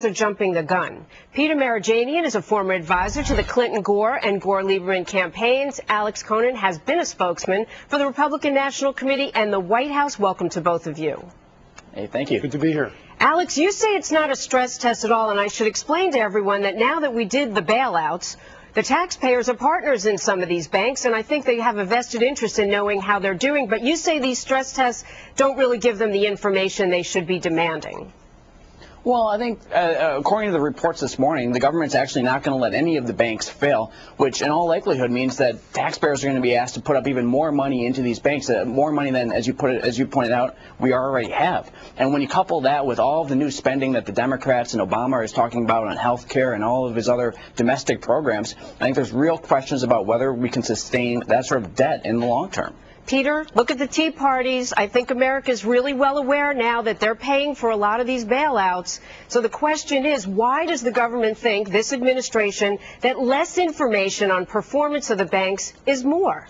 Are jumping the gun. Peter Marajanian is a former advisor to the Clinton-Gore and Gore-Lieberman campaigns. Alex Conant has been a spokesman for the Republican National Committee and the White House. Welcome to both of you. Hey, thank you. Good to be here. Alex, you say it's not a stress test at all, and I should explain to everyone that now that we did the bailouts, the taxpayers are partners in some of these banks, and I think they have a vested interest in knowing how they're doing. But you say these stress tests don't really give them the information they should be demanding. Well, I think, according to the reports this morning, the government's actually not going to let any of the banks fail, which in all likelihood means that taxpayers are going to be asked to put up even more money into these banks, more money than, as you pointed out, we already have. And when you couple that with all of the new spending that the Democrats and Obama is talking about on health care and all of his other domestic programs, I think there's real questions about whether we can sustain that sort of debt in the long term. Peter, look at the Tea Parties. I think America is really well aware now that they're paying for a lot of these bailouts. So the question is, why does the government think, this administration, that less information on performance of the banks is more?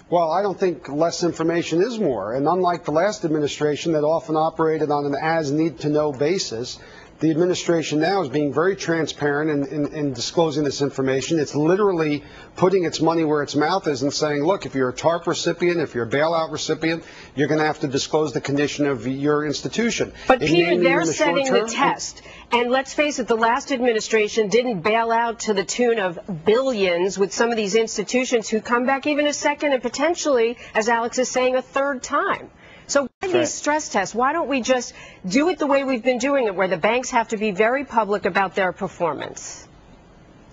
Well, I don't think less information is more. And unlike the last administration that often operated on an as-need-to-know basis, the administration now is being very transparent in disclosing this information. It's literally putting its money where its mouth is and saying, look, if you're a TARP recipient, if you're a bailout recipient, you're going to have to disclose the condition of your institution. But Peter, they're setting the test. And let's face it, the last administration didn't bail out to the tune of billions with some of these institutions who come back even a second and potentially, as Alex is saying, a third time. So why these stress tests? Why don't we just do it the way we've been doing it, where the banks have to be very public about their performance?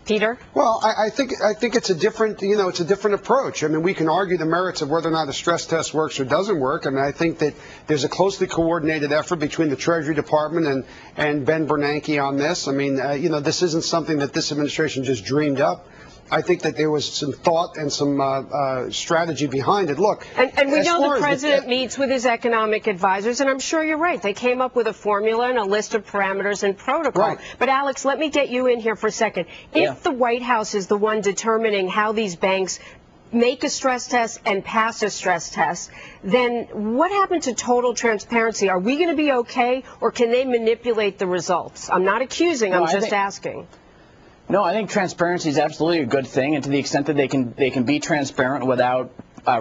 Peter? Well, I think it's a different, it's a different approach. I mean, we can argue the merits of whether or not a stress test works or doesn't work. I mean, I think that there's a closely coordinated effort between the Treasury Department and Ben Bernanke on this. I mean, this isn't something that this administration just dreamed up. I think that there was some thought and some strategy behind it. Look, and we know the president meets with his economic advisors, and I'm sure you're right. They came up with a formula and a list of parameters and protocol. Right. But, Alex, let me get you in here for a second. If the White House is the one determining how these banks make a stress test and pass a stress test, then what happened to total transparency? Are we going to be okay, or can they manipulate the results? I'm not accusing. I'm just asking. No, I think transparency is absolutely a good thing, and to the extent that they can be transparent without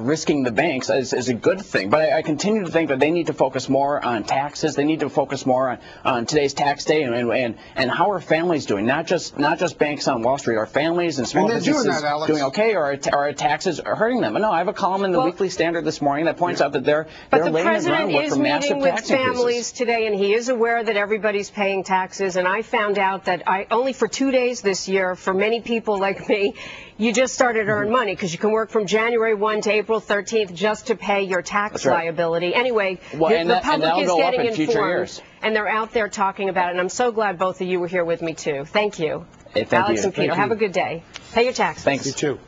risking the banks is a good thing. But I continue to think that they need to focus more on taxes. They need to focus more on today's tax day and how are families doing? Not just banks on Wall Street. Are families and small businesses doing okay, or are taxes hurting them? But no, I have a column in the Weekly Standard this morning that points out that they're laying the groundwork for massive tax increases. But the president is meeting with families today, and he is aware that everybody's paying taxes. And I found out that only for 2 days this year, for many people like me, you just started to earn money because you can work from January 1 to April 13th just to pay your tax liability. Anyway, the public is getting informed, and they're out there talking about it, and I'm so glad both of you were here with me, too. Thank you. Hey, Alex and Peter, have a good day. Pay your taxes. Thanks. You too.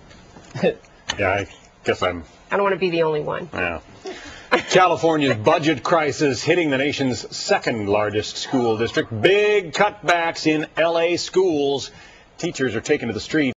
Yeah, I guess I don't want to be the only one. Yeah. California's budget crisis hitting the nation's second largest school district. Big cutbacks in L.A. schools. Teachers are taking to the street.